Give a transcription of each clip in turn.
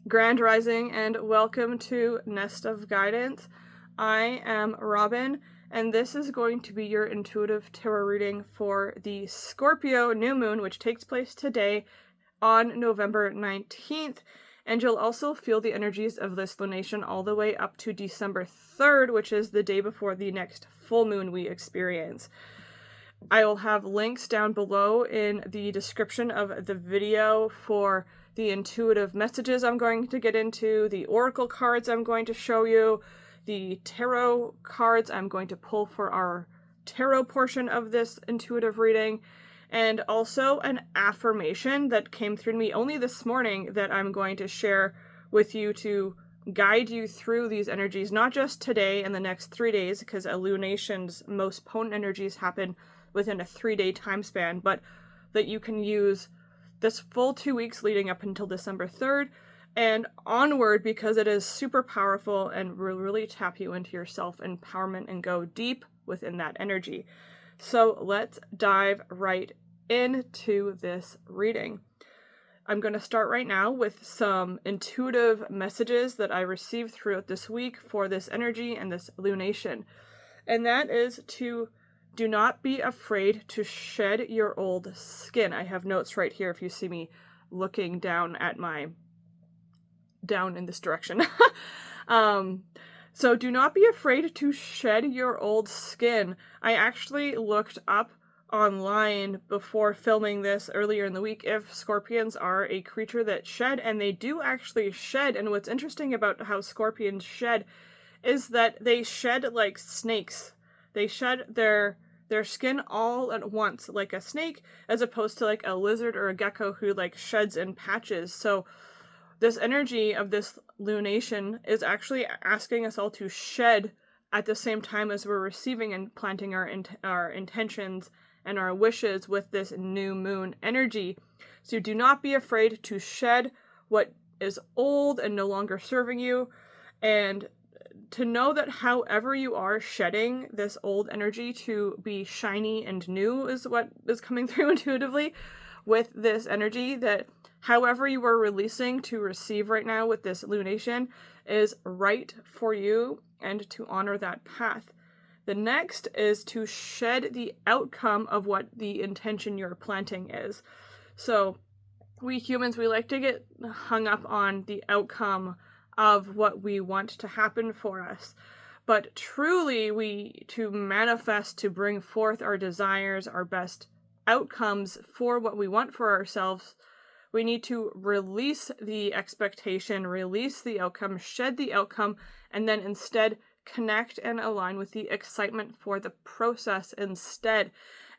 Grand Rising and welcome to Nest of Guidance. I am Robin, and this is going to be your intuitive tarot reading for the Scorpio New Moon, which takes place today on November 19th. And you'll also feel the energies of this lunation all the way up to December 3rd, which is the day before the next full moon we experience. I will have links down below in the description of the video for the intuitive messages I'm going to get into, the oracle cards I'm going to show you, the tarot cards I'm going to pull for our tarot portion of this intuitive reading, and also an affirmation that came through to me only this morning that I'm going to share with you to guide you through these energies, not just today and the next 3 days, because lunation's most potent energies happen within a 3-day time span, but that you can use this full 2 weeks leading up until December 3rd and onward, because it is super powerful and will really tap you into your self-empowerment and go deep within that energy. So let's dive right into this reading. I'm going to start right now with some intuitive messages that I received throughout this week for this energy and this lunation. And that is to do not be afraid to shed your old skin. I have notes right here if you see me looking down in this direction. So do not be afraid to shed your old skin. I actually looked up online before filming this earlier in the week if scorpions are a creature that shed, and they do actually shed. And what's interesting about how scorpions shed is that they shed like snakes. They shed their skin all at once, like a snake, as opposed to like a lizard or a gecko who like sheds in patches. So this energy of this lunation is actually asking us all to shed at the same time as we're receiving and planting our intentions and our wishes with this new moon energy. So do not be afraid to shed what is old and no longer serving you, and to know that however you are shedding this old energy to be shiny and new is what is coming through intuitively with this energy, that however you are releasing to receive right now with this lunation is right for you, and to honor that path. The next is to shed the outcome of what the intention you're planting is. So we humans, we like to get hung up on the outcome of what we want to happen for us. But truly, to manifest, to bring forth our desires, our best outcomes for what we want for ourselves, we need to release the expectation, release the outcome, shed the outcome, and then instead connect and align with the excitement for the process instead.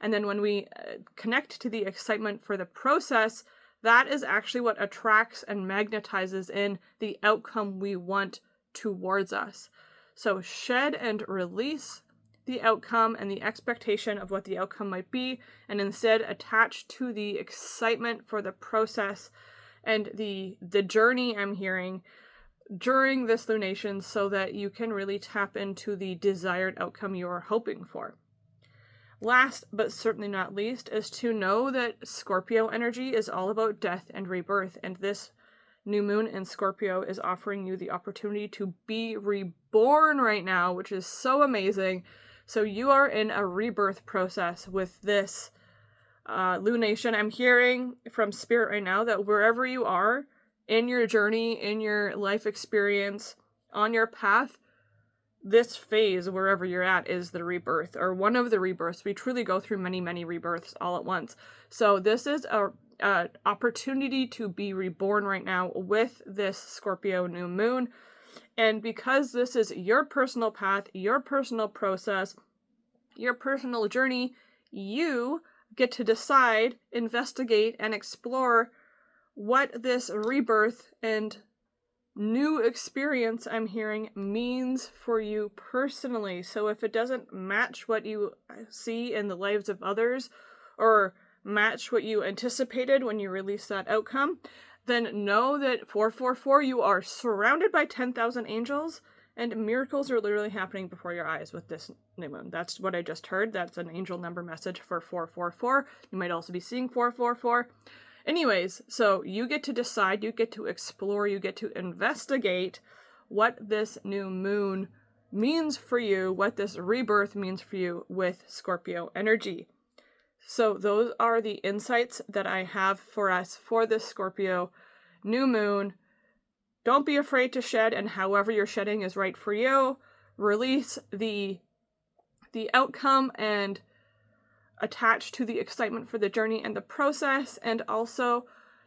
And then when we connect to the excitement for the process, that is actually what attracts and magnetizes in the outcome we want towards us. So shed and release the outcome and the expectation of what the outcome might be, and instead attach to the excitement for the process and the journey I'm hearing during this lunation, so that you can really tap into the desired outcome you are hoping for. Last, but certainly not least, is to know that Scorpio energy is all about death and rebirth, and this new moon in Scorpio is offering you the opportunity to be reborn right now, which is so amazing. So you are in a rebirth process with this lunation. I'm hearing from Spirit right now that wherever you are in your journey, in your life experience, on your path, this phase, wherever you're at, is the rebirth, or one of the rebirths. We truly go through many, many rebirths all at once. So this is a opportunity to be reborn right now with this Scorpio new moon. And because this is your personal path, your personal process, your personal journey, you get to decide, investigate, and explore what this rebirth and new experience I'm hearing means for you personally. So if it doesn't match what you see in the lives of others, or match what you anticipated when you release that outcome, then know that 444, you are surrounded by 10,000 angels, and miracles are literally happening before your eyes with this new moon. That's what I just heard. That's an angel number message for 444. You might also be seeing 444. Anyways, so you get to decide, you get to explore, you get to investigate what this new moon means for you, what this rebirth means for you with Scorpio energy. So those are the insights that I have for us for this Scorpio new moon. Don't be afraid to shed, and however you're shedding is right for you. Release the outcome and attach to the excitement for the journey and the process, and also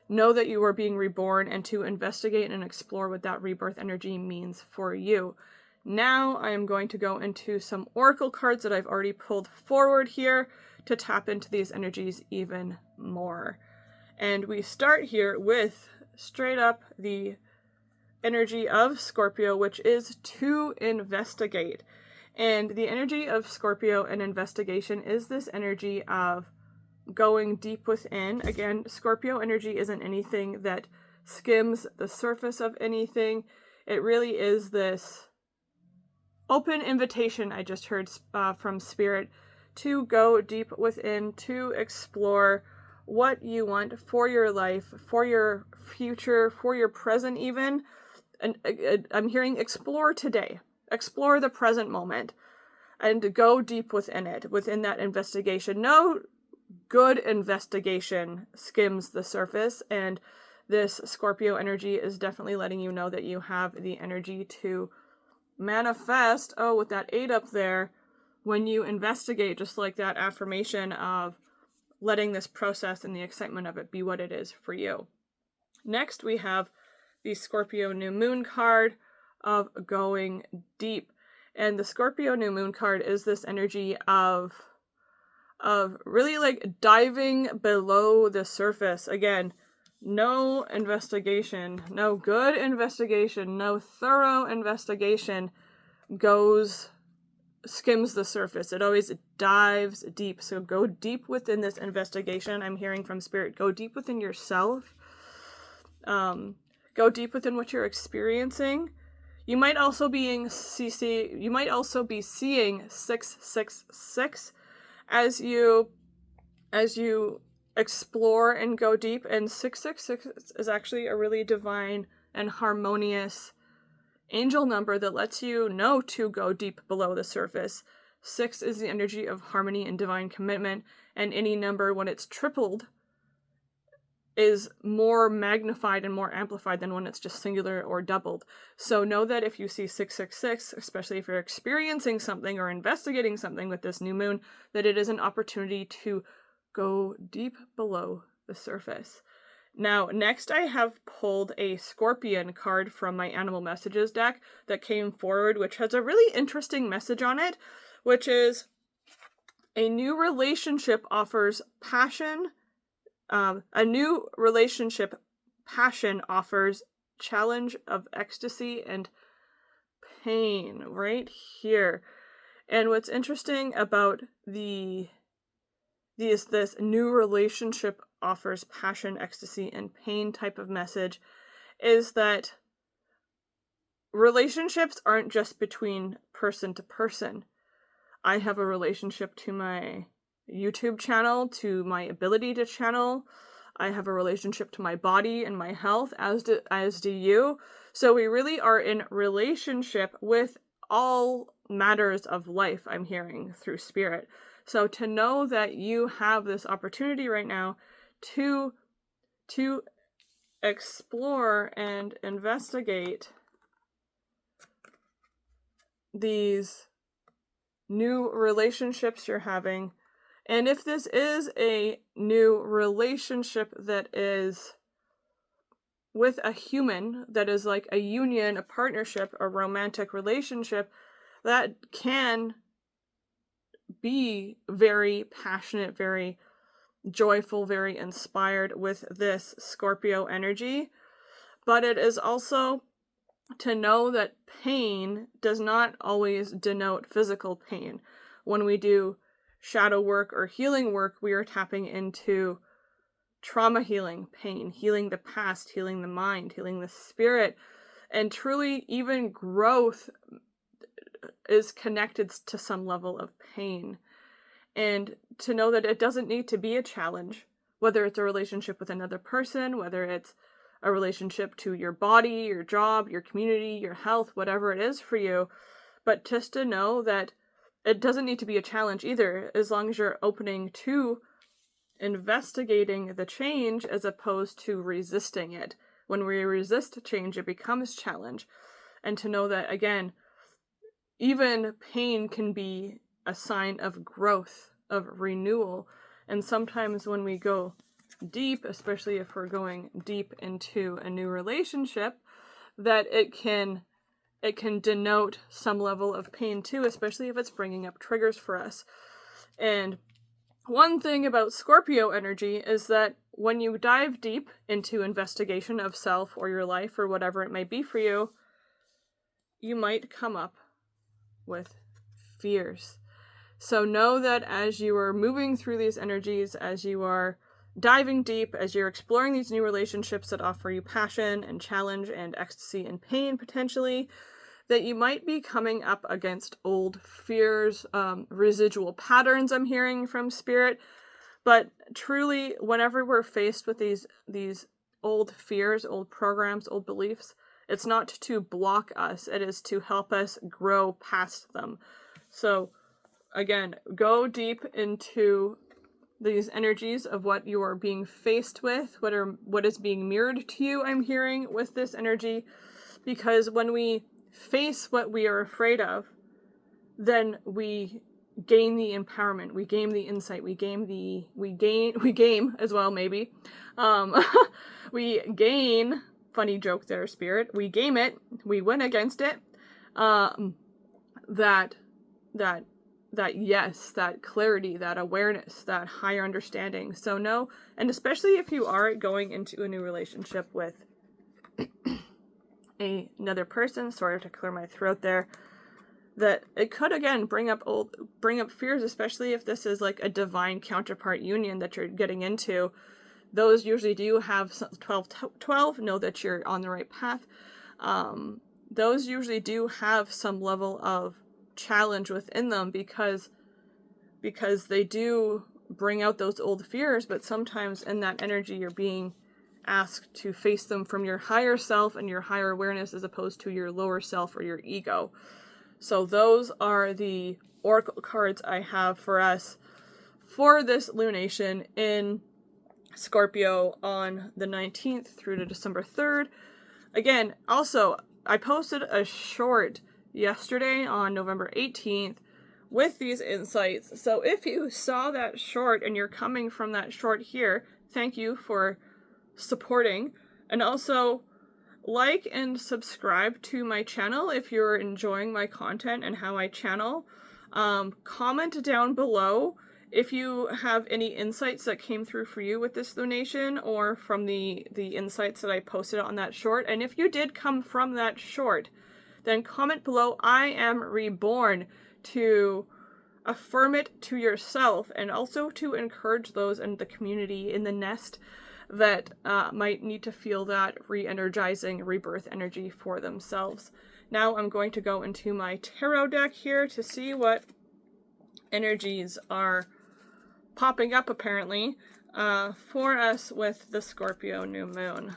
know that you are being reborn and to investigate and explore what that rebirth energy means for you. Now I am going to go into some oracle cards that I've already pulled forward here to tap into these energies even more. And we start here with straight up the energy of Scorpio, which is to investigate. And the energy of Scorpio and investigation is this energy of going deep within. Again, Scorpio energy isn't anything that skims the surface of anything. It really is this open invitation I just heard from Spirit to go deep within, to explore what you want for your life, for your future, for your present even. And I'm hearing explore today. Explore the present moment and go deep within it, within that investigation. No good investigation skims the surface, and this Scorpio energy is definitely letting you know that you have the energy to manifest, with that 8 up there, when you investigate, just like that affirmation of letting this process and the excitement of it be what it is for you. Next, we have the Scorpio New Moon card of going deep. And the Scorpio New Moon card is this energy of really like diving below the surface. Again, no investigation, no good investigation, no thorough investigation skims the surface. It always dives deep. So go deep within this investigation. I'm hearing from Spirit, go deep within yourself. Go deep within what you're experiencing. You might also be seeing 666 as you explore and go deep, and 666 is actually a really divine and harmonious angel number that lets you know to go deep below the surface. 6 is the energy of harmony and divine commitment, and any number when it's tripled is more magnified and more amplified than when it's just singular or doubled. So know that if you see 666, especially if you're experiencing something or investigating something with this new moon, that it is an opportunity to go deep below the surface. Now, next I have pulled a Scorpion card from my Animal Messages deck that came forward, which has a really interesting message on it, which is a new relationship offers passion. A new relationship passion offers challenge of ecstasy and pain right here. And what's interesting about this new relationship offers passion, ecstasy, and pain type of message is that relationships aren't just between person to person. I have a relationship to my YouTube channel, to my ability to channel. I have a relationship to my body and my health, as do you. So we really are in relationship with all matters of life, I'm hearing through Spirit. So to know that you have this opportunity right now to explore and investigate these new relationships you're having. And if this is a new relationship that is with a human, that is like a union, a partnership, a romantic relationship, that can be very passionate, very joyful, very inspired with this Scorpio energy. But it is also to know that pain does not always denote physical pain. When we do shadow work or healing work, we are tapping into trauma healing, pain, healing the past, healing the mind, healing the spirit, and truly even growth is connected to some level of pain. And to know that it doesn't need to be a challenge, whether it's a relationship with another person, whether it's a relationship to your body, your job, your community, your health, whatever it is for you. But just to know that it doesn't need to be a challenge either, as long as you're opening to investigating the change as opposed to resisting it. When we resist change, it becomes challenge. And to know that, again, even pain can be a sign of growth, of renewal. And sometimes when we go deep, especially if we're going deep into a new relationship, that it can denote some level of pain too, especially if it's bringing up triggers for us. And one thing about Scorpio energy is that when you dive deep into investigation of self or your life or whatever it may be for you, you might come up with fears. So know that as you are moving through these energies, as you are diving deep, as you're exploring these new relationships that offer you passion and challenge and ecstasy and pain potentially, that you might be coming up against old fears, residual patterns I'm hearing from Spirit. But truly, whenever we're faced with these old fears, old programs, old beliefs, it's not to block us, it is to help us grow past them. So again, go deep into these energies of what you are being faced with, what is being mirrored to you, I'm hearing, with this energy. Because when we face what we are afraid of, then we gain the empowerment, we gain the insight, we game as well, maybe. We gain, funny joke there, Spirit, we game it, we win against it. That yes, that clarity, that awareness, that higher understanding. So no, and especially if you are going into a new relationship with another person, sorry to clear my throat there, that it could again bring up fears, especially if this is like a divine counterpart union that you're getting into. Those usually do have 12, know that you're on the right path. Those usually do have some level of challenge within them because they do bring out those old fears, but sometimes in that energy you're being asked to face them from your higher self and your higher awareness as opposed to your lower self or your ego. So those are the oracle cards I have for us for this lunation in Scorpio on the 19th through to December 3rd. Again, also, I posted a short yesterday on November 18th with these insights. So if you saw that short and you're coming from that short here, thank you for supporting. And also like and subscribe to my channel if you're enjoying my content and how I channel. Comment down below if you have any insights that came through for you with this lunation or from the insights that I posted on that short. And if you did come from that short, then comment below, I am reborn, to affirm it to yourself and also to encourage those in the community, in the nest, that might need to feel that re-energizing rebirth energy for themselves. Now I'm going to go into my tarot deck here to see what energies are popping up apparently for us with the Scorpio New Moon.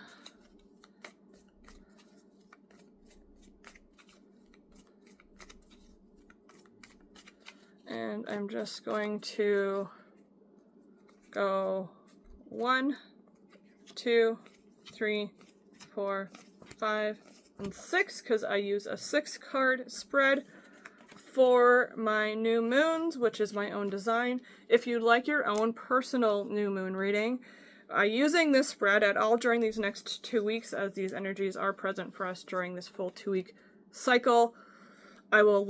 And I'm just going to go 1, 2, 3, 4, 5, and 6, because I use a 6-card spread for my new moons, which is my own design. If you'd like your own personal new moon reading, using this spread at all during these next 2 weeks, as these energies are present for us during this full 2-week cycle, I will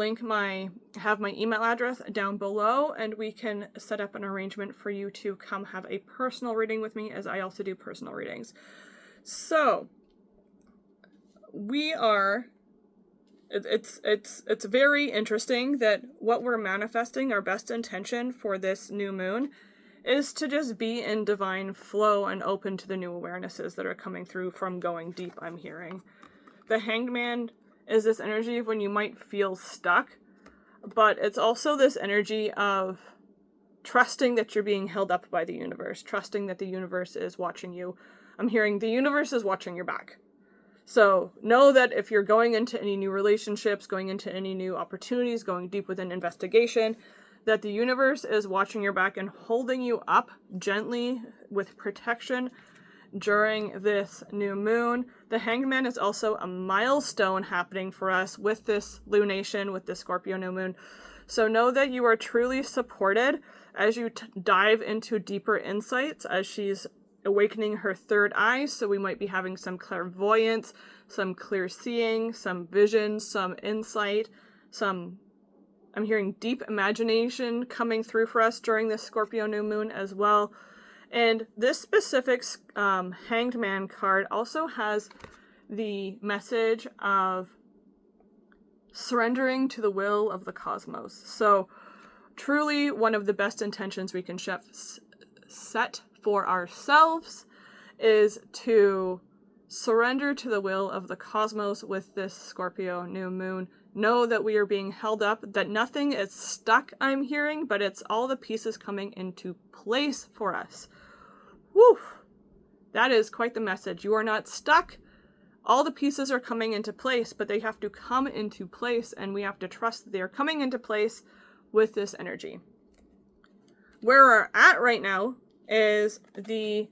have my email address down below, and we can set up an arrangement for you to come have a personal reading with me, as I also do personal readings. So it's very interesting that what we're manifesting, our best intention for this new moon, is to just be in divine flow and open to the new awarenesses that are coming through from going deep, I'm hearing. The Hanged Man is this energy of when you might feel stuck, but it's also this energy of trusting that you're being held up by the universe, trusting that the universe is watching you. I'm hearing the universe is watching your back. So know that if you're going into any new relationships, going into any new opportunities, going deep within investigation, that the universe is watching your back and holding you up gently with protection during this new moon. The Hanged Man is also a milestone happening for us with this lunation, with this Scorpio new moon. So know that you are truly supported as you dive into deeper insights, as she's awakening her third eye. So we might be having some clairvoyance, some clear seeing, some vision, some insight, I'm hearing deep imagination coming through for us during this Scorpio new moon as well. And this specific Hanged Man card also has the message of surrendering to the will of the cosmos. So truly one of the best intentions we can set for ourselves is to surrender to the will of the cosmos with this Scorpio new moon. Know that we are being held up, that nothing is stuck, I'm hearing, but it's all the pieces coming into place for us. Woo! That is quite the message. You are not stuck. All the pieces are coming into place, but they have to come into place, and we have to trust that they are coming into place with this energy. Where we're at right now is the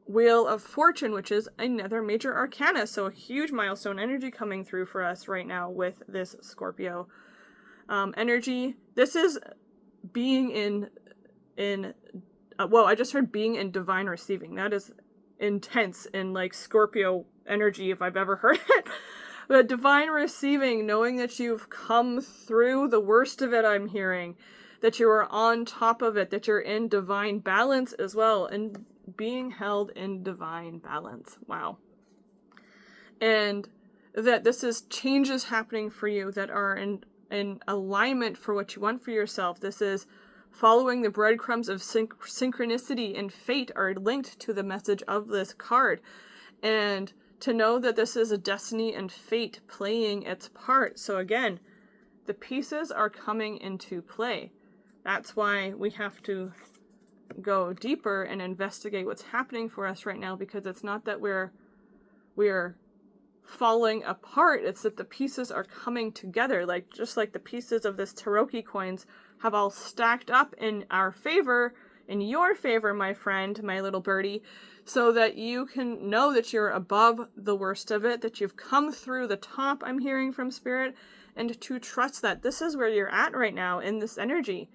Wheel of Fortune, which is another major arcana. So a huge milestone energy coming through for us right now with this Scorpio energy. This is being I just heard being in divine receiving. That is intense in like Scorpio energy if I've ever heard it. But divine receiving, knowing that you've come through the worst of it, I'm hearing. That you are on top of it, that you're in divine balance as well, and being held in divine balance. Wow. And that this is changes happening for you that are in alignment for what you want for yourself. This is following the breadcrumbs of synchronicity and fate are linked to the message of this card. And to know that this is a destiny and fate playing its part. So again, the pieces are coming into play. That's why we have to go deeper and investigate what's happening for us right now, because it's not that we're falling apart, it's that the pieces are coming together, like just like the pieces of this Taroki coins have all stacked up in our favor, in your favor, my friend, my little birdie, so that you can know that you're above the worst of it, that you've come through the top, I'm hearing from Spirit, and to trust that this is where you're at right now in this energy.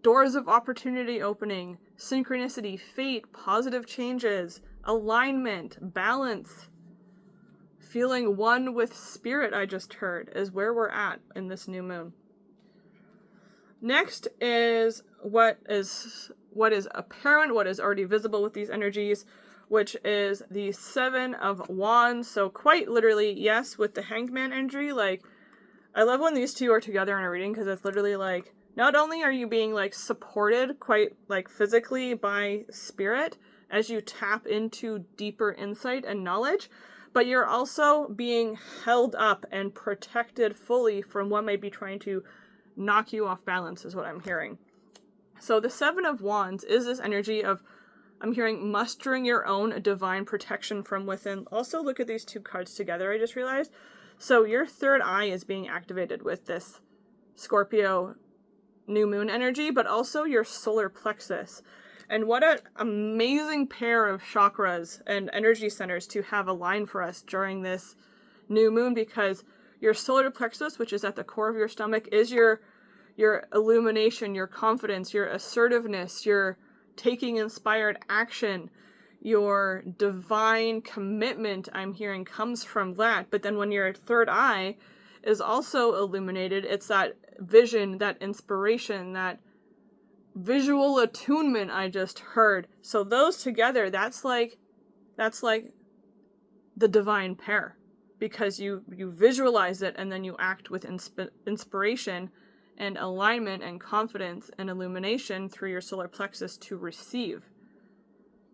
Doors of opportunity opening, synchronicity, fate, positive changes, alignment, balance, feeling one with Spirit, I just heard, is where we're at in this new moon. Next is what is apparent, what is already visible with these energies, which is the Seven of Wands. So quite literally, yes, with the Hanged Man energy, like, I love when these two are together in a reading, because it's literally like, not only are you being like supported quite like physically by Spirit as you tap into deeper insight and knowledge, but you're also being held up and protected fully from what might be trying to knock you off balance, is what I'm hearing. So the Seven of Wands is this energy of, I'm hearing, mustering your own divine protection from within. Also look at these two cards together, I just realized. So your third eye is being activated with this Scorpio new moon energy, but also your solar plexus. And what an amazing pair of chakras and energy centers to have aligned for us during this new moon, because your solar plexus, which is at the core of your stomach, is your illumination, your confidence, your assertiveness, your taking inspired action, your divine commitment, I'm hearing, comes from that. But then when your third eye is also illuminated, it's that vision, that inspiration, that visual attunement I just heard. So those together, that's like the divine pair, because you visualize it and then you act with inspiration and alignment and confidence and illumination through your solar plexus to receive.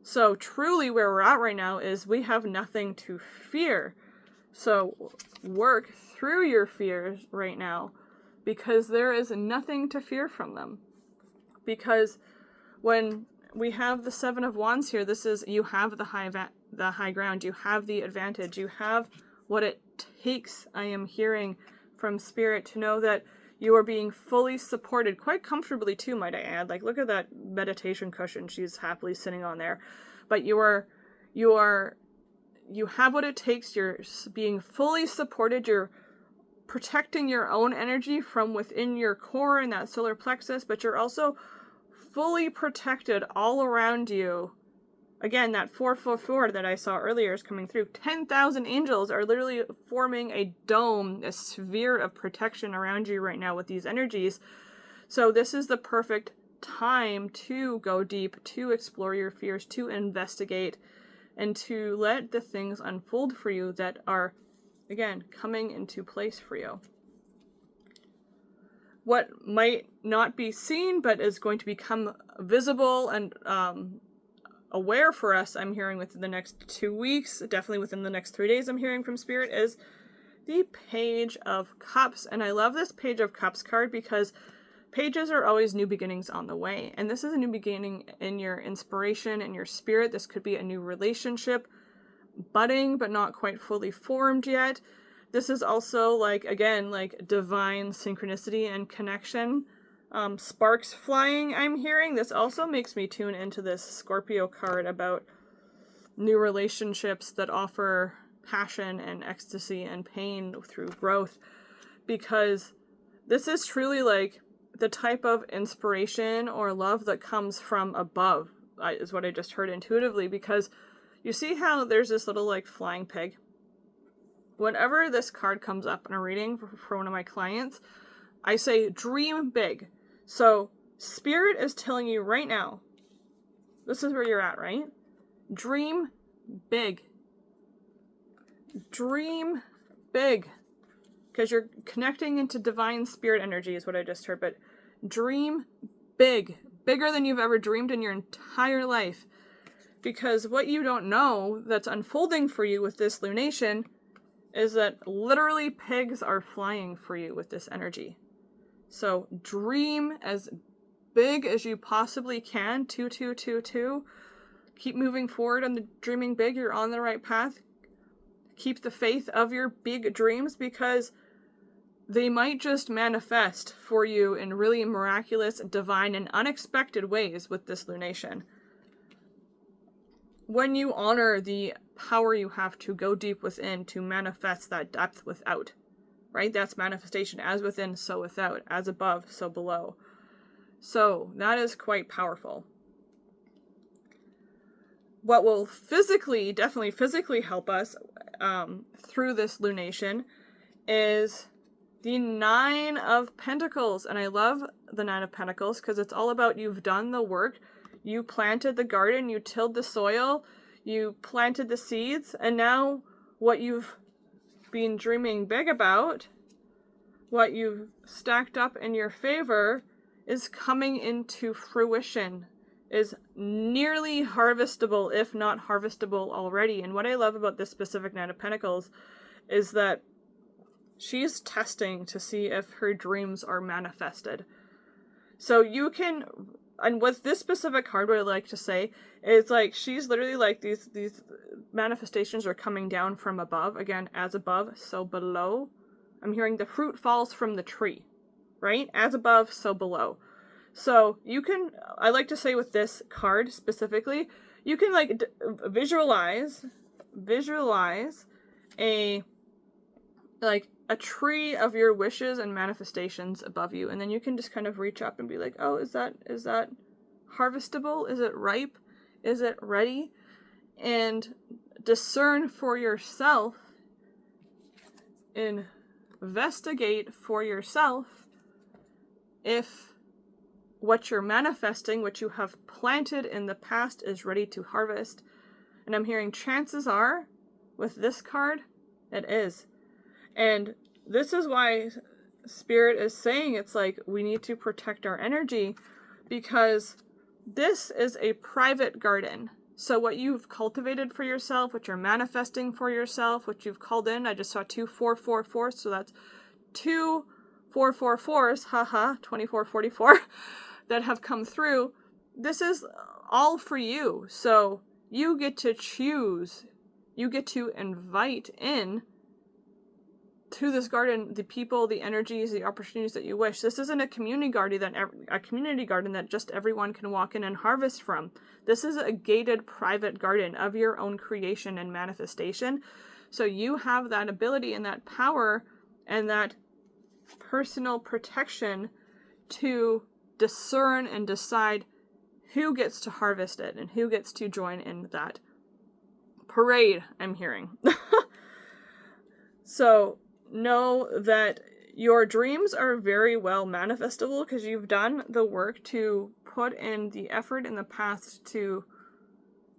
So truly where we're at right now is we have nothing to fear. So work through your fears right now, because there is nothing to fear from them. because when we have the Seven of Wands here, this is, you have the high ground, you have the advantage, you have what it takes, I am hearing from Spirit, to know that you are being fully supported, quite comfortably too, might I add. Like, look at that meditation cushion she's happily sitting on there. But you have what it takes, you're being fully supported, you're protecting your own energy from within your core and that solar plexus, but you're also fully protected all around you. Again, that 444 that I saw earlier is coming through. 10,000 angels are literally forming a dome, a sphere of protection around you right now with these energies. So this is the perfect time to go deep, to explore your fears, to investigate, and to let the things unfold for you that are, again, coming into place for you. What might not be seen, but is going to become visible and aware for us, I'm hearing within the next 2 weeks, definitely within the next 3 days, I'm hearing from Spirit, is the Page of Cups. And I love this Page of Cups card because pages are always new beginnings on the way. And this is a new beginning in your inspiration and your spirit. This could be a new relationship, budding, but not quite fully formed yet. This is also, like, again, like divine synchronicity and connection. Sparks flying, I'm hearing. This also makes me tune into this Scorpio card about new relationships that offer passion and ecstasy and pain through growth, because this is truly like the type of inspiration or love that comes from above, is what I just heard intuitively, because you see how there's this little like flying pig? Whenever this card comes up in a reading for one of my clients, I say dream big. So Spirit is telling you right now, this is where you're at, right? Dream big. Dream big. Because you're connecting into divine spirit energy is what I just heard. But dream big. Bigger than you've ever dreamed in your entire life. Because what you don't know that's unfolding for you with this lunation is that literally pigs are flying for you with this energy. So dream as big as you possibly can. 2222. Keep moving forward on the dreaming big. You're on the right path. Keep the faith of your big dreams, because they might just manifest for you in really miraculous, divine, and unexpected ways with this lunation. When you honor the power you have to go deep within to manifest that depth without, right? That's manifestation. As within, so without. As above, so below. So that is quite powerful. What will definitely physically help us through this lunation is the Nine of Pentacles. And I love the Nine of Pentacles because it's all about you've done the work. You planted the garden, you tilled the soil, you planted the seeds, and now what you've been dreaming big about, what you've stacked up in your favor, is coming into fruition, is nearly harvestable, if not harvestable already. And what I love about this specific Nine of Pentacles is that she's testing to see if her dreams are manifested. So you can, and with this specific card, what I like to say is like, she's literally like these manifestations are coming down from above. Again, as above, so below. I'm hearing the fruit falls from the tree, right? As above, so below. So you can, I like to say with this card specifically, you can like visualize a tree of your wishes and manifestations above you. And then you can just kind of reach up and be like, oh, is that harvestable? Is it ripe? Is it ready? And discern for yourself, investigate for yourself if what you're manifesting, what you have planted in the past, is ready to harvest. And I'm hearing chances are, with this card, it is. And this is why Spirit is saying it's like we need to protect our energy, because this is a private garden. So what you've cultivated for yourself, what you're manifesting for yourself, what you've called in, I just saw 2 444, so that's 2 444s, haha, 2444. that have come through, this is all for you. So you get to choose. You get to invite in to this garden the people, the energies, the opportunities that you wish. This isn't a community garden that just everyone can walk in and harvest from. This is a gated private garden of your own creation and manifestation. So you have that ability and that power and that personal protection to discern and decide who gets to harvest it and who gets to join in that parade, I'm hearing. So know that your dreams are very well manifestable because you've done the work to put in the effort in the past to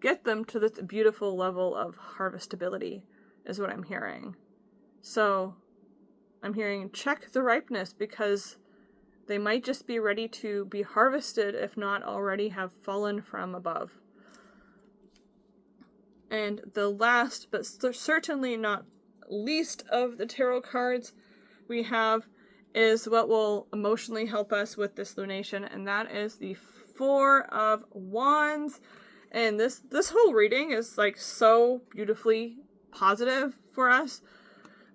get them to this beautiful level of harvestability, is what I'm hearing. So I'm hearing check the ripeness, because they might just be ready to be harvested, if not already have fallen from above. And the last, but certainly not least of the tarot cards we have is what will emotionally help us with this lunation, and that is the Four of Wands. And this whole reading is like so beautifully positive for us.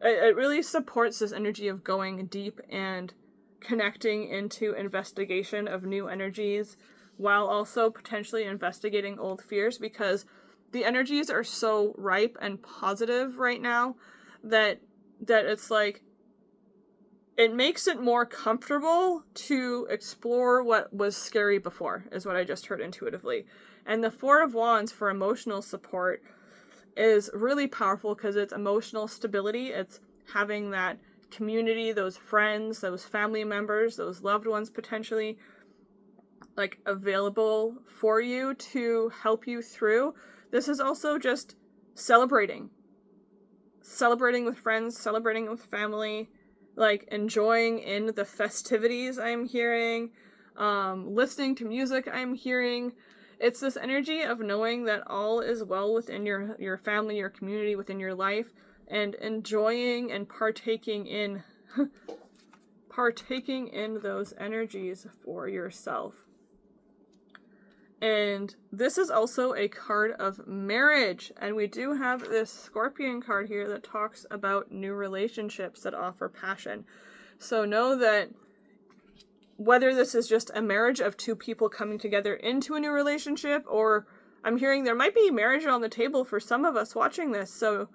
It really supports this energy of going deep and connecting into investigation of new energies, while also potentially investigating old fears, because the energies are so ripe and positive right now that it's like, it makes it more comfortable to explore what was scary before, is what I just heard intuitively. And the Four of Wands for emotional support is really powerful because it's emotional stability. It's having that community, those friends, those family members, those loved ones potentially, like, available for you to help you through. This is also just celebrating with friends, celebrating with family, like enjoying in the festivities I'm hearing, listening to music I'm hearing. It's this energy of knowing that all is well within your family, your community, within your life, and enjoying and partaking in those energies for yourself. And this is also a card of marriage. And we do have this Scorpion card here that talks about new relationships that offer passion. So know that whether this is just a marriage of two people coming together into a new relationship, or I'm hearing there might be marriage on the table for some of us watching this. So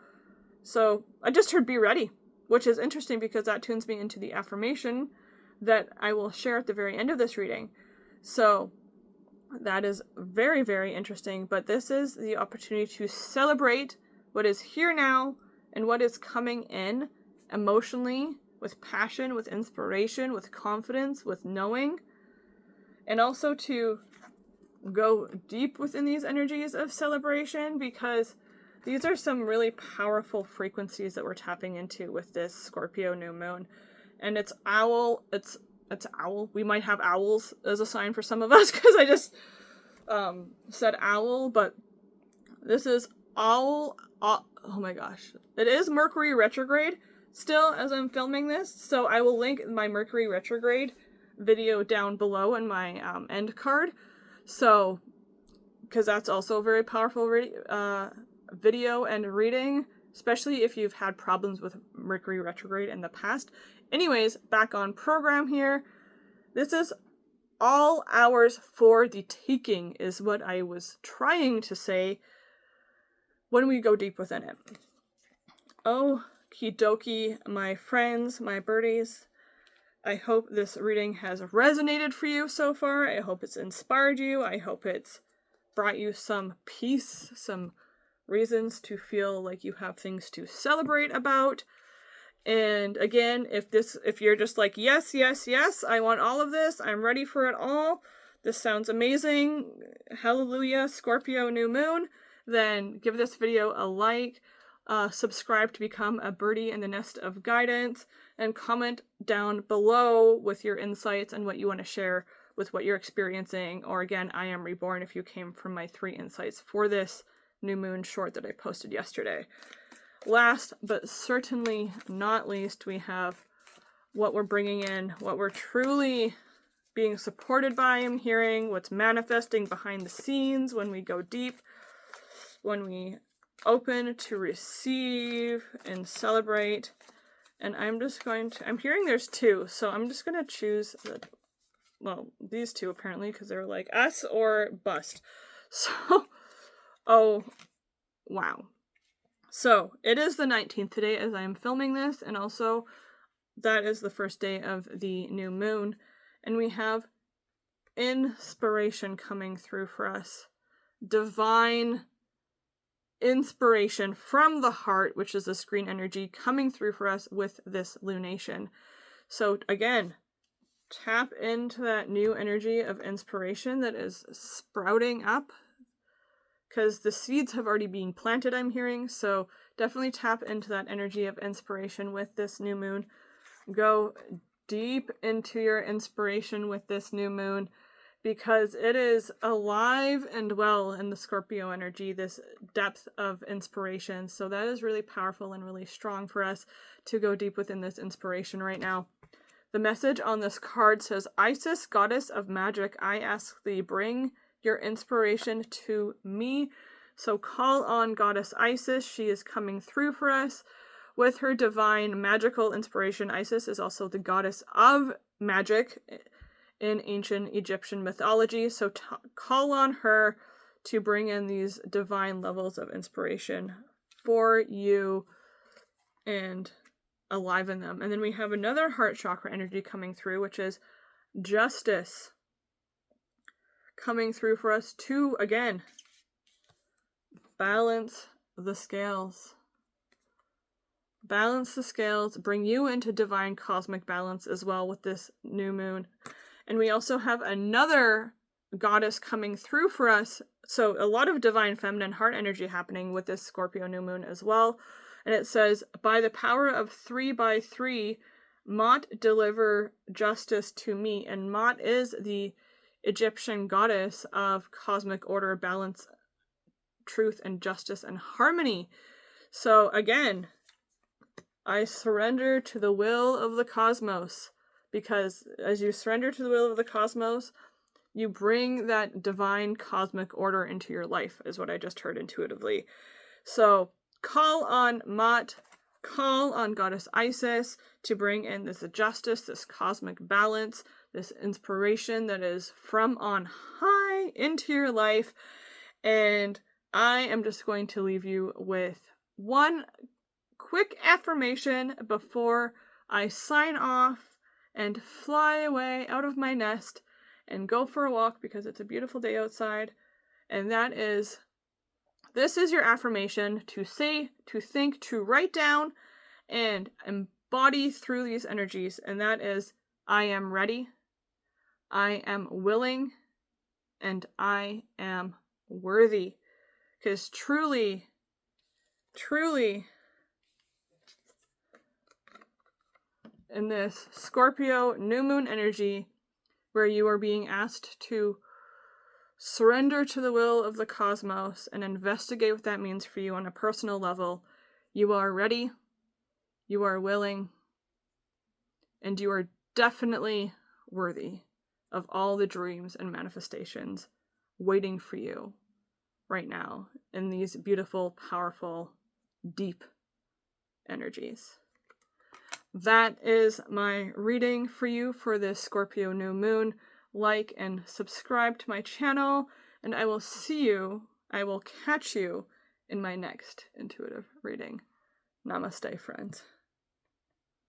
I just heard be ready, which is interesting because that tunes me into the affirmation that I will share at the very end of this reading. So that is very, very interesting, but this is the opportunity to celebrate what is here now and what is coming in emotionally, with passion, with inspiration, with confidence, with knowing, and also to go deep within these energies of celebration, because these are some really powerful frequencies that we're tapping into with this Scorpio New Moon. And it's owl. It's owl. We might have owls as a sign for some of us, because I just said owl, but this is owl. Oh my gosh. It is Mercury retrograde still as I'm filming this, so I will link my Mercury retrograde video down below in my end card. So, because that's also a very powerful video and reading, especially if you've had problems with Mercury retrograde in the past. Anyways, back on program here. This is all ours for the taking, is what I was trying to say when we go deep within it. Okie dokie, my friends, my birdies. I hope this reading has resonated for you so far. I hope it's inspired you. I hope it's brought you some peace, some reasons to feel like you have things to celebrate about. And again, if you're just like, yes, I want all of this, I'm ready for it all, this sounds amazing, hallelujah, Scorpio New Moon, then give this video a like, subscribe to become a birdie in the nest of guidance, and comment down below with your insights and what you want to share with what you're experiencing. Or again, I am reborn if you came from my 3 insights for this new moon short that I posted yesterday. Last but certainly not least, we have what we're bringing in, what we're truly being supported by, I'm hearing, what's manifesting behind the scenes when we go deep, when we open to receive and celebrate. And I'm just going to, I'm hearing there's two, so I'm just going to choose, these two apparently, because they're like us or bust. So, oh, wow. So, it is the 19th today as I am filming this, and also that is the first day of the new moon, and we have inspiration coming through for us. Divine inspiration from the heart, which is this green energy, coming through for us with this lunation. So again, tap into that new energy of inspiration that is sprouting up, because the seeds have already been planted, I'm hearing. So definitely tap into that energy of inspiration with this new moon. Go deep into your inspiration with this new moon, because it is alive and well in the Scorpio energy, this depth of inspiration. So that is really powerful and really strong for us to go deep within this inspiration right now. The message on this card says, Isis, goddess of magic, I ask thee, bring your inspiration to me. So call on goddess Isis. She is coming through for us with her divine magical inspiration. Isis is also the goddess of magic in ancient Egyptian mythology, so call on her to bring in these divine levels of inspiration for you and aliven them. And then we have another heart chakra energy coming through, which is justice, coming through for us to, again, balance the scales. Balance the scales, bring you into divine cosmic balance as well with this new moon. And we also have another goddess coming through for us. So a lot of divine feminine heart energy happening with this Scorpio new moon as well. And it says, by the power of 3 by 3, Mot deliver justice to me. And Mot is the Egyptian goddess of cosmic order, balance, truth, and justice and harmony. So again, I surrender to the will of the cosmos. Because as you surrender to the will of the cosmos, you bring that divine cosmic order into your life, is what I just heard intuitively. So call on Mot, call on goddess Isis to bring in this justice, this cosmic balance, this inspiration that is from on high into your life. And I am just going to leave you with one quick affirmation before I sign off and fly away out of my nest and go for a walk, because it's a beautiful day outside. And that is, this is your affirmation to say, to think, to write down, and embody through these energies. And that is, I am ready, I am willing, and I am worthy. Because truly, in this Scorpio new moon energy, where you are being asked to surrender to the will of the cosmos and investigate what that means for you on a personal level, you are ready, you are willing, and you are definitely worthy of all the dreams and manifestations waiting for you right now in these beautiful, powerful, deep energies. That is my reading for you for this Scorpio new moon. Like and subscribe to my channel, and I will catch you in my next intuitive reading. Namaste, friends.